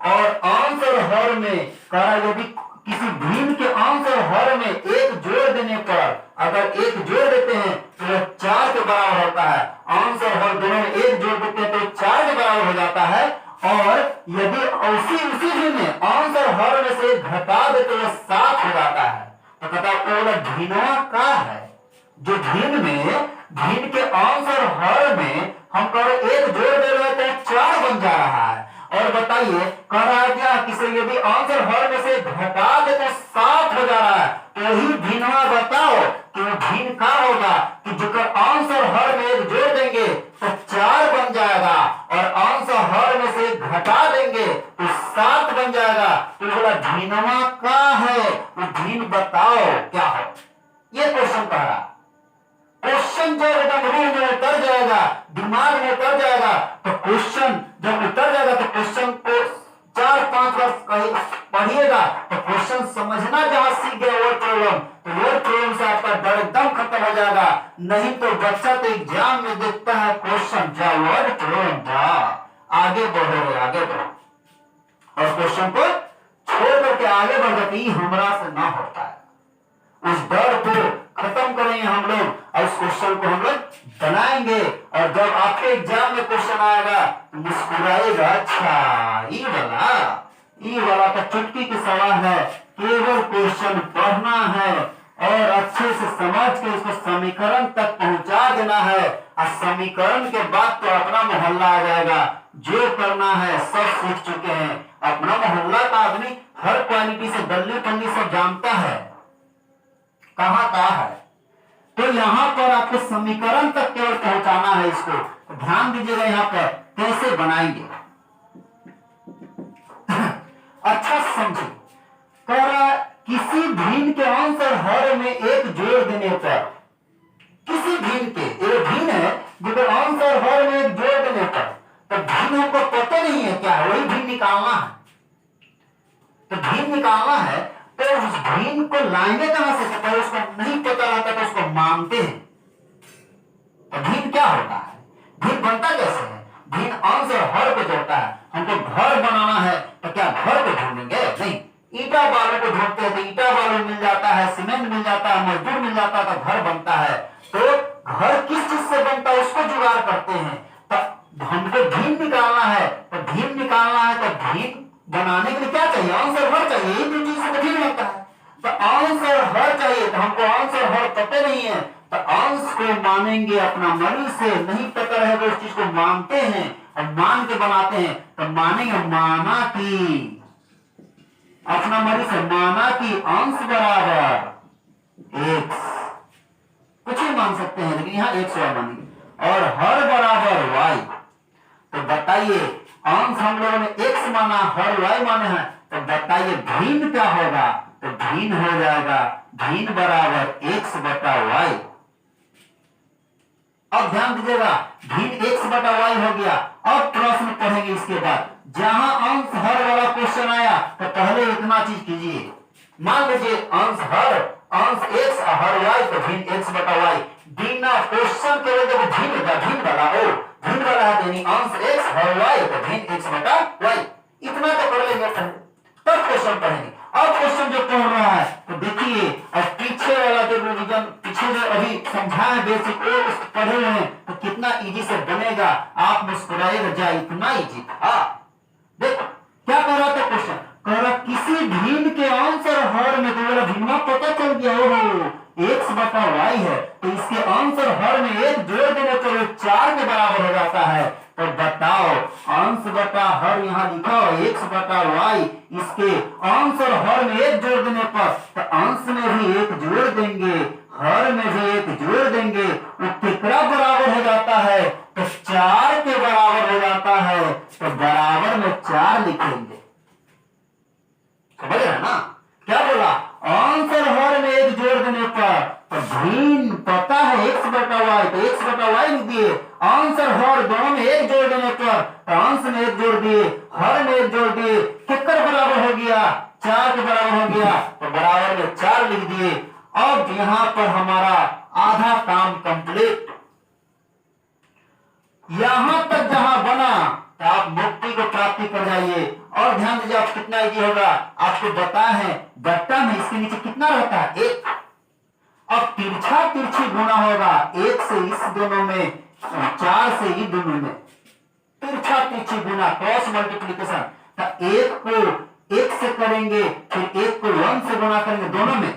और अंश और हर में कहा यदि किसी भिन्न के अंश और हर में एक जोड़ देने पर, अगर एक जोड़ देते हैं तो वह 4 के बराबर होता है। अंश और हर दोनों में एक जोड़ देते हैं तो 4 के बराबर हो जाता है। और यदि उसी भिन्न अंश और हर में से घटा दे तो वह 7 हो जाता है। तो कहता है भिन्नवा का है, जो भिन्न में, भिन्न के अंश और हर में हम कह रहे एक जोड़ दे रहे तो 4 बन जा रहा है। और बताइए कह रहा है क्या, किसी यदि अंश और हर में से घटा दे तो 7 हो जा रहा है। तो वही भिन्नवा बताओ कि वो भिन्न का होगा कि जो अंश और हर में एक जोड़ देंगे तो 4 बन जाएगा, और अंश और हर में से घटा देंगे तो 7 बन जाएगा। तो बोला भिन्नवा का है, वो भिन्न बताओ क्या हो। ये क्वेश्चन कह रहा। क्वेश्चन जब एकदम रूह में उतर जाएगा, दिमाग में उतर जाएगा, तो क्वेश्चन जब उतर जाएगा तो क्वेश्चन को 4-5 बार पढ़िएगा तो क्वेश्चन समझना जहां सीख गया वर्ड प्रॉब्लम, तो वर्ड प्रॉब्लम से आपका डर एकदम खत्म हो जाएगा। नहीं तो बच्चा तो एग्जाम में देखता है क्वेश्चन जा वर्ड प्रॉब्लम जा, आगे बढ़ोगे, आगे बढ़ो, और क्वेश्चन को छोड़ करके आगे बढ़ जाते हमरा से ना होता है। उस डर को खत्म करेंगे हम लोग, और उस क्वेश्चन को हम लोग बनाएंगे, और जब आपके एग्जाम में क्वेश्चन आएगा तो मुस्कुराएगा, अच्छा ये वाला तो चुटकी की सवाल है, केवल क्वेश्चन पढ़ना है और अच्छे से समझ के उसको समीकरण तक पहुंचा देना है, और समीकरण के बाद तो अपना मोहल्ला आ जाएगा। जो करना है सब सीख चुके हैं, अपना मोहल्ला का आदमी हर क्वालिटी से गली पल्ली सब जानता है कहाँ का है। तो यहाँ पर आपको समीकरण तक केवल पहुंचाना है इसको, तो ध्यान दीजिएगा यहाँ पर कैसे बनाएंगे। अच्छा समझिए, कह रहा किसी भिन्न के अंश और हर में एक जोड़ देने पर, किसी भिन्न के, एक भिन्न है जिसके अंश और हर में एक जोड़ देने पर, तो भिन्न हमको पता नहीं है क्या है, वही भिन्न निकालना है। तो भिन्न निकालना है तो उस भिन्न को लाएंगे कहां से, तो उसको नहीं पता रहता तो उसको मानते हैं। तो भिन्न क्या होता है, भिन्न बनता कैसे है, भिन्न अंश और हर को जोड़ता है। हमको घर बनाना है तो क्या घर को ढूंढेंगे, नहीं, ईटा बालू को ढूंढते हैं तो ईटा बालू मिल जाता है, सीमेंट मिल जाता है, मजदूर मिल जाता है, तो घर बनता है। तो घर किस चीज से बनता है उसको जुगाड़ करते हैं। तो हमको भिन्न निकालना है, तो भिन्न निकालना है तो भिन्न बनाने के लिए क्या चाहिए, अंश और हर चाहिए, ये दो चीज से भिन्न होता है। तो अंश और हर चाहिए, तो हमको अंश और हर पता नहीं है, तो अंश को मानेंगे अपना मनी से, नहीं पता रहेगा उस चीज को मानते हैं और मान के बनाते हैं। तो मानेंगे माना की, अपना मनी से माना की अंश बराबर x, कुछ ही मान सकते हैं लेकिन यहाँ 100 मानेंगे, और हर बराबर y। तो बताइए अंश हम लोगों ने x माना, हर y माने हैं, तो बताइए भिन्न क्या होगा, तो भिन्न हो जाएगा भिन्न बराबर x बटा y। अब ध्यान दीजिएगा, भिन्न x बटा y हो गया। अब प्रश्न पढ़ेंगे इसके बाद, जहां अंश हर वाला क्वेश्चन आया तो पहले इतना चीज कीजिए। मान लीजिए अंश हर अंश x हर y तो भिन्न x बटा y। बिना क्वेश्चन के जब भिन्न वाला है यानी अंश x हर y तो भिन्न x बटा y। इतना तो कर लेंगे तब क्वेश्चन पढ़ेंगे। अब क्वेश्चन जो पढ़ रहा है तो देखिए, अब पीछे वाला जो रिवीजन पीछे जो अभी समझाया बेसिक वो पढ़े हुए हैं तो कितना इजी से बनेगा, आप मुस्कुराएगा जाए, इतना इजी था। देखो क्या कह रहा था क्वेश्चन, कह रहा किसी भिन्न के अंश और हर में, तो मेरा भिन्ना पता चल गया हो x बटा y है, तो इसके अंश और हर में एक जोड़ देने पर वो 4 के बराबर हो जाता है। तो बताओ अंश बटा हर यहाँ लिखा हो x बटा y, इसके अंश और हर में एक जोड़ देने पर तो अंश में भी एक जोड़ देंगे, हर में भी एक जोड़ देंगे, वो कितना बराबर हो जाता है, तो 4 के बराबर हो जाता है। तो बराबर में 4 लिखेंगे, समझ रहे ना क्या बोला, अंश और हर में एक जोड़ देने पर तो भिन्न पता है x बटा y, तो x बटा y लिख दिए, अंश और हर दोनों में एक जोड़ देने पर तो अंश में एक जोड़ दिए, हर में एक जोड़ दिए, कितना बराबर हो गया, 4 के बराबर हो गया, तो बराबर में 4 लिख दिए। अब यहां पर हमारा आधा काम कंप्लीट। यहां तक जहां बना तो आप मुक्ति को प्राप्ति कर जाइए। और ध्यान दीजिए आप कितना इजी होगा, आपको बताया है बट्टा में इसके नीचे कितना रहता है, 1। अब तिरछा तिरछी गुना होगा 1 से इस दोनों में, 4 से इस दोनों में, तिरछा तिरछी गुना क्रॉस मल्टीप्लीकेशन। तो 1 को 1 से करेंगे, फिर 1 को 1 से गुना करेंगे दोनों में,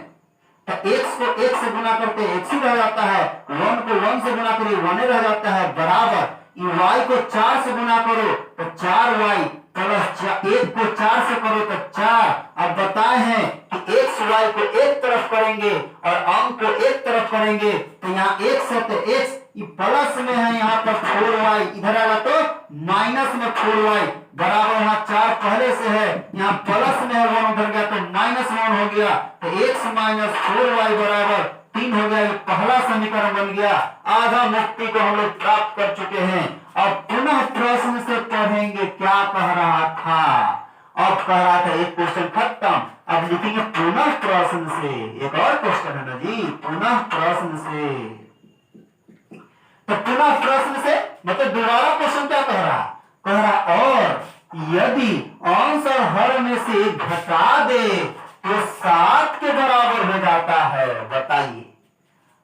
तो x को 1 से गुना करते x ही रह जाता है, 1 को 1 से गुना करिए 1 ही रह जाता है, बराबर y को 4 से गुना करो तो 4y प्लस 1 को 4 से करो तो 4। अब बताए हैं कि x y को एक तरफ करेंगे और अंक को एक तरफ करेंगे, तो यहाँ x है तो x प्लस में है, यहाँ पर 4y इधर आएगा तो माइनस में 4y बराबर, यहाँ 4 पहले से है, यहाँ प्लस में है 1 उधर गया तो माइनस 1 हो गया, तो x माइनस 4y बराबर 3 हो गया। ये पहला समीकरण बन गया। आधा मुक्ति को हम लोग प्राप्त कर चुके हैं। अब पुनः प्रश्न से पढ़ेंगे क्या कह रहा था। अब कह रहा था एक क्वेश्चन खत्म, अब लिखेंगे पुनः प्रश्न से। एक और क्वेश्चन है ना जी, पुनः प्रश्न से। तो पुनः प्रश्न से मतलब दोबारा क्वेश्चन क्या कह रहा और यदि अंश और हर में से एक घटा दे तो 7 के बराबर हो जाता है। बताइए,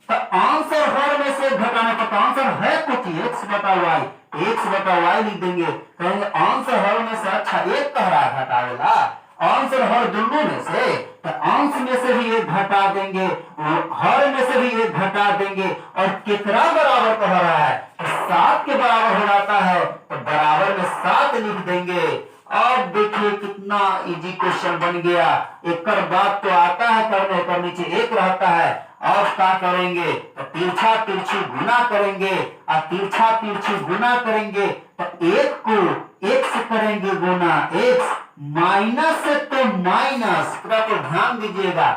तो अंश और हर में से घटाने पर आंसर है कुछ x बटा y लिख देंगे, कहेंगे अंश और हर में से अच्छा एक कह रहा है घटावेला, अंश और हर दोनों में से, तो अंश में से भी एक घटा देंगे, हर में से भी एक घटा देंगे, और कितना बराबर कह रहा है, तो 7 के बराबर हो जाता है, तो बराबर में 7 लिख देंगे। अब देखिए कितना इजी क्वेश्चन बन गया। एक बात तो आता है करने पर नीचे एक रहता है। अब क्या करेंगे, तो तिरछा तिरछी गुना करेंगे, और तिरछा तिरछी गुना करेंगे तो 1 को 1 से करेंगे गुना, x माइनस से तो माइनस, पूरा तो ध्यान दीजिएगा,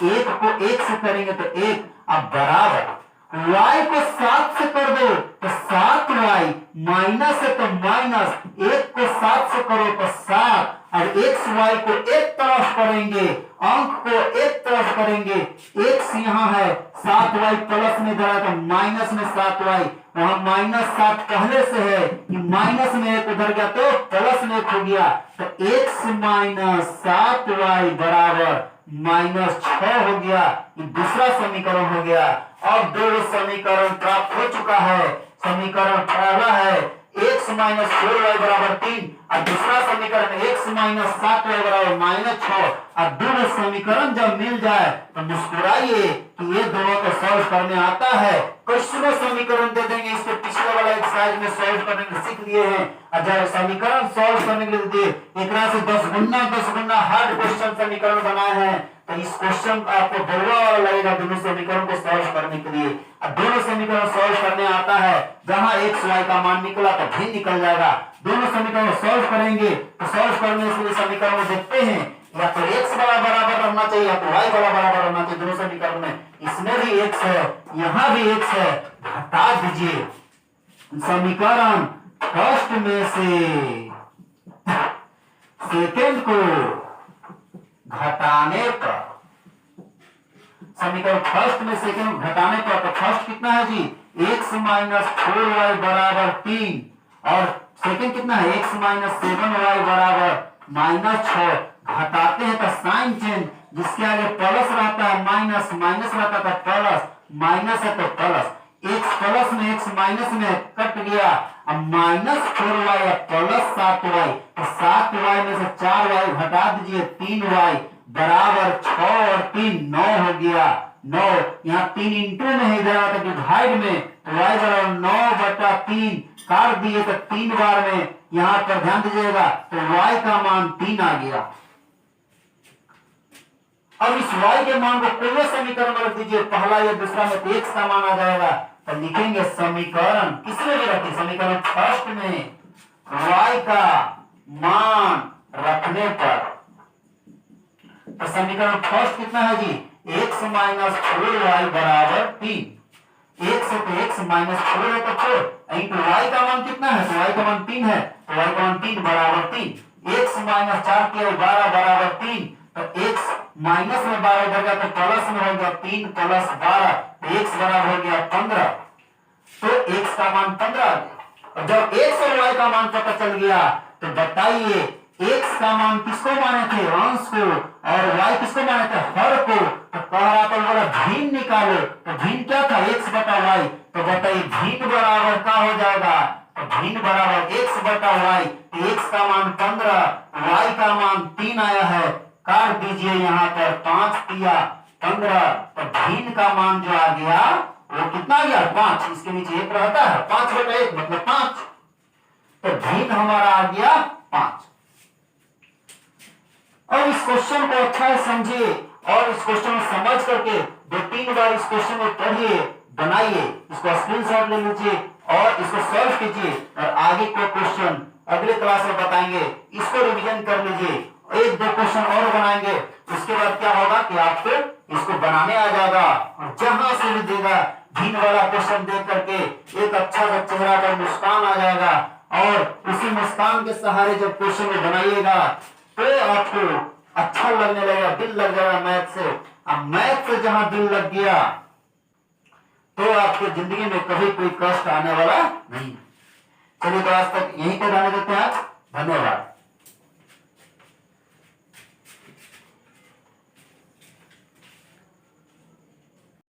1 को 1 से करेंगे तो 1, अब बराबर y को 7 से कर दो तो 7y, माइनस है तो माइनस, 1 को 7 से करो तो 7, और x y को एक तरफ करेंगे, अंक को एक तरफ करेंगे, x यहाँ है 7y प्लस में धरा तो माइनस में 7y, वहां माइनस 7 पहले से है, माइनस में 1 उधर गया तो प्लस में 1 हो गया, तो x माइनस 7y बराबर माइनस 6 हो गया। ये दूसरा समीकरण हो गया। अब दो समीकरण प्राप्त हो चुका है। समीकरण पहला है x माइनस 4y बराबर 3, और दूसरा समीकरण x माइनस 7y बराबर माइनस 6। और दोनों समीकरण जब मिल जाए तो मुस्कुराइए कि ये दोनों को सॉल्व करने आता है। क्वेश्चनों समीकरण दे देंगे, इसको पिछले वाला एक्सरसाइज में सॉल्व करने के सीख लिए हैं। और जब समीकरण सॉल्व करने के लिए एक से 10 गुना हार्ड क्वेश्चन समीकरण बनाए हैं, तो इस क्वेश्चन आपको बड़वा वाला लगेगा दोनों समीकरण को सॉल्व करने के लिए। अब दोनों समीकरण सॉल्व करने आता है, जहां x y का मान निकला तो भी निकल जाएगा। दोनों समीकरण सॉल्व करेंगे तो सॉल्व करने के लिए समीकरण को देखते हैं, या तो x बराबर रहना चाहिए या तो y बराबर रहना चाहिए। दोनों समीकरण में इसमें भी x है, यहाँ भी x है, घटा दीजिए। समीकरण फर्स्ट में से सेकेंड को घटाने पर समीकरण फर्स्ट में सेकंड घटाने पर, तो फर्स्ट कितना है जी, x माइनस 4y बराबर 3, और सेकंड कितना है, x माइनस 7y बराबर माइनस 6। घटाते हैं तो साइन चेंज, जिसके आगे प्लस रहता है माइनस, माइनस रहता था प्लस, माइनस है तो प्लस, x प्लस में x माइनस में कट गया, अब माइनस 4y प्लस 7y, तो 7y में से 4y घटा दीजिए, 3y बराबर 6 और 3 9 हो गया, 9। यहाँ 3 इंटू में है, इधर आता डिवाइड में, तो y बराबर 9/3 काट दिए तो 3 बार में, यहाँ पर ध्यान दीजिएगा, तो y का मान 3 आ गया। अब इस y के मान को कोई समीकरण में रख दीजिए, पहला या दूसरा में, तो x का मान आ जाएगा, तो लिखेंगे समीकरण किसमें भी रखें, समीकरण फर्स्ट में y का मान रखने पर, तो समीकरण फर्स्ट कितना है जी, x माइनस 4y बराबर 3, x है तो x माइनस 4 है तो 4 इंटू y का मान कितना है, तो y का मान 3 है, तो y का मान 3 बराबर 3, x माइनस 4 के 12 बराबर 3, तो x माइनस में 12 इधर गया तो प्लस में हो गया, 3 प्लस 12, तो x बराबर हो गया 15, तो x का मान 15 आ गया। और जब x और y का मान पता चल गया, तो बताइए x का मान किसको माने थे, अंश को, और y किसको माने थे, हर को, तो कह रहा था बोला भिन्न निकालो, तो भिन्न क्या था, x बटा y, तो बताइए भिन्न बराबर क्या हो जाएगा, तो भिन्न बराबर x बटा y, तो x का मान 15, y का मान 3 आया है, काट दीजिए यहाँ पर 5 दिया 15, तो भिन्न का मान जो आ गया वो कितना आ गया, 5, इसके नीचे 1 रहता है, 5/1 मतलब 5, तो भिन्न हमारा आ गया 5। अब इस क्वेश्चन को अच्छा से समझिए, और इस क्वेश्चन को समझ करके 2-3 बार इस क्वेश्चन को पढ़िए, बनाइए, इसको स्क्रीनशॉट ले लीजिए और इसको सॉल्व कीजिए, और आगे को क्वेश्चन अगले क्लास में बताएंगे, इसको रिवीजन कर लीजिए, 1-2 क्वेश्चन और बनाएंगे, उसके बाद क्या होगा कि आपको इसको बनाने आ जाएगा, और जहां से भी देगा भिन्न वाला क्वेश्चन देख करके एक अच्छा सा चेहरा पर मुस्कान आ जाएगा, और उसी मुस्कान के सहारे जब क्वेश्चन को बनाइएगा तो आपको अच्छा लगने लगेगा, दिल लग जाएगा मैथ से। अब मैथ से जहां दिल लग गया तो आपके जिंदगी में कभी कोई कष्ट आने वाला नहीं। चलिए तो आज तक यहीं पे रहने देते हैं, धन्यवाद।